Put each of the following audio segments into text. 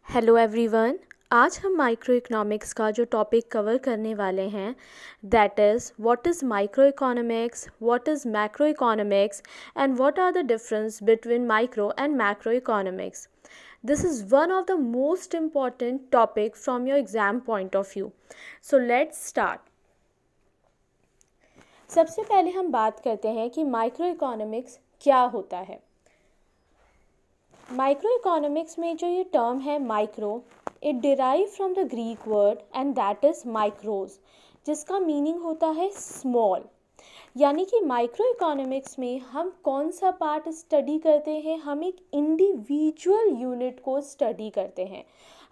Hello everyone. आज हम micro economics का जो टॉपिक कवर करने वाले हैं that is what is micro economics, what is macro economics and what are the difference between micro and macro economics. This is one of the most important topic from your exam point of view. So let's start. सबसे पहले हम बात करते हैं कि micro economics क्या होता है. माइक्रो इकोनॉमिक्स में जो ये टर्म है micro, it derive from the Greek word and that is माइक्रोज, जिसका मीनिंग होता है स्मॉल. यानी कि माइक्रो इकोनॉमिक्स में हम कौन सा पार्ट स्टडी करते हैं, हम एक इंडिविजुअल यूनिट को स्टडी करते हैं.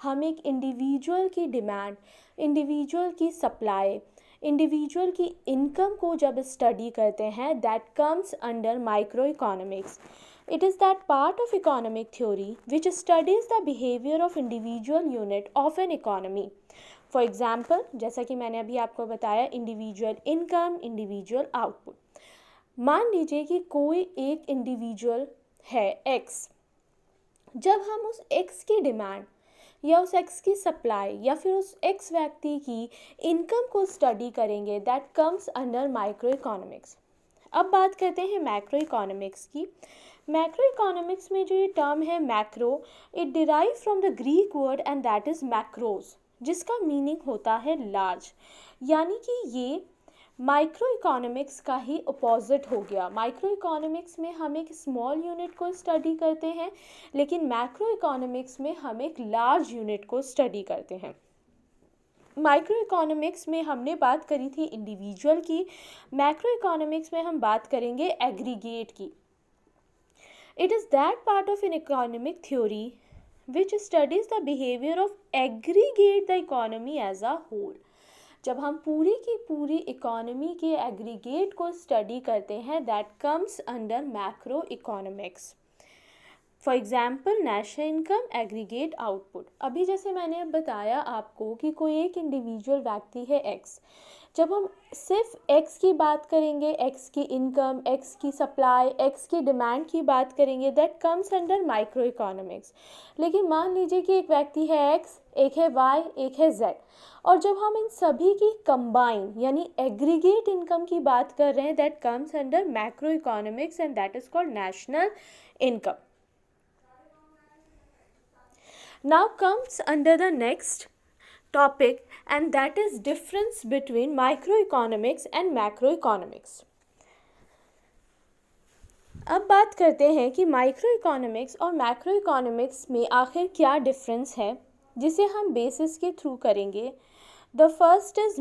हम एक इंडिविजुअल की डिमांड, इंडिविजुअल की सप्लाई, इंडिविजुअल की इनकम को जब स्टडी करते हैं that comes under micro economics. It is that part of economic theory which studies the behavior of individual unit of an economy. For example, जैसा कि मैंने अभी आपको बताया, इंडिविजुअल इनकम, इंडिविजुअल आउटपुट. मान लीजिए कि कोई एक इंडिविजुअल है X. जब हम उस X की डिमांड या उस X की सप्लाई या फिर उस X व्यक्ति की इनकम को स्टडी करेंगे that comes under micro economics. अब बात करते हैं मैक्रो इकोनॉमिक्स की. मैक्रो इकोनॉमिक्स में जो ये टर्म है macro, it derive from the Greek word and that is macros, जिसका मीनिंग होता है लार्ज. यानी कि ये माइक्रो इकोनॉमिक्स का ही अपोजिट हो गया. माइक्रो इकोनॉमिक्स में हम एक स्मॉल यूनिट को स्टडी करते हैं, लेकिन मैक्रो इकोनॉमिक्स में हम एक लार्ज यूनिट को स्टडी करते हैं. माइक्रो इकोनॉमिक्स में हमने बात करी थी इंडिविजुअल की, मैक्रो इकोनॉमिक्स में हम बात करेंगे एग्रीगेट की. It is that part of an economic theory which studies the behavior of aggregate the economy as a whole. जब हम पूरी की पूरी इकोनॉमी के एग्रीगेट को स्टडी करते हैं that comes under macro economics. For example national income, aggregate output. अभी जैसे मैंने अब बताया आपको कि कोई एक इंडिविजुअल व्यक्ति है X. जब हम सिर्फ X की बात करेंगे, X की इनकम, X की सप्लाई, X की डिमांड की बात करेंगे that comes under micro economics. लेकिन मान लीजिए कि एक व्यक्ति है X, एक है Y, एक है Z, और जब हम इन सभी की कंबाइन यानी एग्रीगेट इनकम की बात कर रहे हैं that comes under macro economics and that is called national income. Now comes under the next topic and that is difference between microeconomics and macroeconomics. अब बात करते हैं कि माइक्रो इकोनॉमिक्स और मैक्रो इकोनॉमिक्स में आखिर क्या डिफरेंस है, जिसे हम बेसिस के थ्रू करेंगे. The first is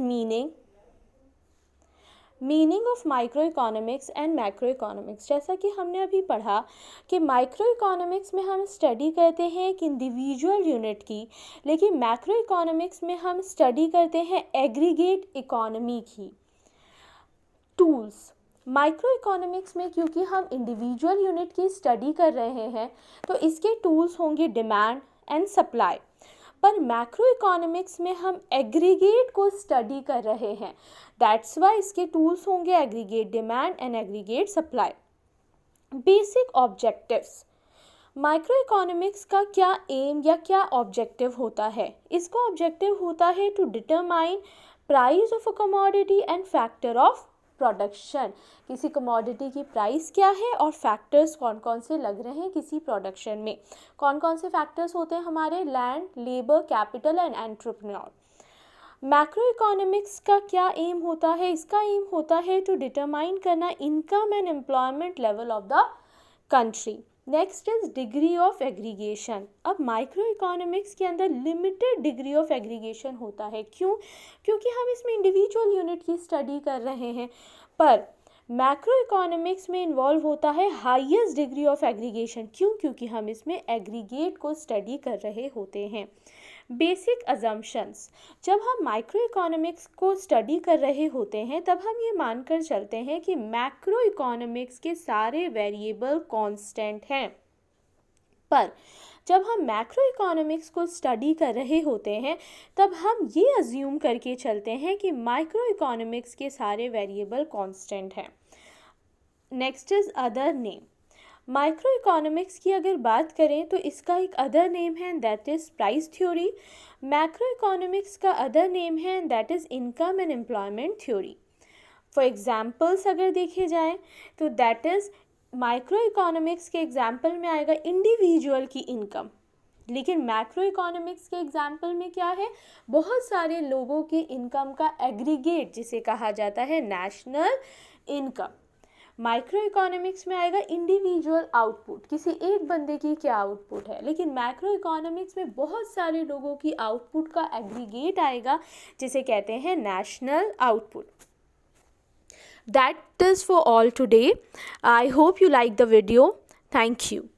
meaning of micro economics and macro economics. जैसा कि हमने अभी पढ़ा कि माइक्रो इकोनॉमिक्स में हम स्टडी करते हैं एक इंडिविजुअल यूनिट की, लेकिन मैक्रो इकोनॉमिक्स में हम स्टडी करते हैं एग्रीगेट इकोनॉमी की. टूल्स माइक्रो इकोनॉमिक्स में क्योंकि हम इंडिविजुअल यूनिट की स्टडी कर रहे हैं तो इसके टूल्स होंगे डिमांड एंड सप्लाई. पर मैक्रो इकोनॉमिक्स में हम एग्रीगेट को स्टडी कर रहे हैं, दैट्स वाई इसके टूल्स होंगे aggregate demand and aggregate supply. Basic objectives. Micro economics का क्या एम या क्या ऑब्जेक्टिव होता है. इसका ऑब्जेक्टिव होता है to determine price of a commodity and factor of production. किसी कमोडिटी की प्राइस क्या है और फैक्टर्स कौन कौन से लग रहे हैं किसी प्रोडक्शन में. कौन कौन से फैक्टर्स होते हैं हमारे, land, labour, capital and entrepreneur. Macro economics का क्या एम होता है. इसका एम होता है टू डिटरमाइन करना income and employment level of the country. Next is degree of aggregation. अब माइक्रो इकोनॉमिक्स के अंदर लिमिटेड डिग्री ऑफ एग्रीगेशन होता है. क्यों? क्योंकि हम इसमें इंडिविजुअल यूनिट की स्टडी कर रहे हैं. पर मैक्रो इकोनॉमिक्स में इन्वॉल्व होता है हाईएस्ट डिग्री ऑफ एग्रीगेशन. क्यों? क्योंकि हम इसमें एग्रीगेट को स्टडी कर रहे होते हैं. Basic assumptions. जब हम माइक्रो इकोनॉमिक्स को स्टडी कर रहे होते हैं तब हम ये मानकर चलते हैं कि मैक्रो इकोनॉमिक्स के सारे वेरिएबल कांस्टेंट हैं. पर जब हम मैक्रो इकोनॉमिक्स को स्टडी कर रहे होते हैं तब हम ये अज्यूम करके चलते हैं कि माइक्रो इकोनॉमिक्स के सारे वेरिएबल कांस्टेंट हैं. Next is other name. Micro economics की अगर बात करें तो इसका एक अदर नेम है that is price theory. Macro economics का अदर नेम है that is income and employment theory. For examples अगर देखे जाएँ तो दैट इज़ माइक्रो इकोनॉमिक्स के एग्जाम्पल में आएगा इंडिविजुअल की इनकम, लेकिन मैक्रो इकोनॉमिक्स के एग्जाम्पल में क्या है, बहुत सारे लोगों की इनकम का एग्रीगेट जिसे कहा जाता है नेशनल इनकम। माइक्रो इकोनॉमिक्स में आएगा इंडिविजुअल आउटपुट, किसी एक बंदे की क्या आउटपुट है, लेकिन मैक्रो इकोनॉमिक्स में बहुत सारे लोगों की आउटपुट का एग्रीगेट आएगा जिसे कहते हैं national output. That is for all today. I hope you like the video. Thank you.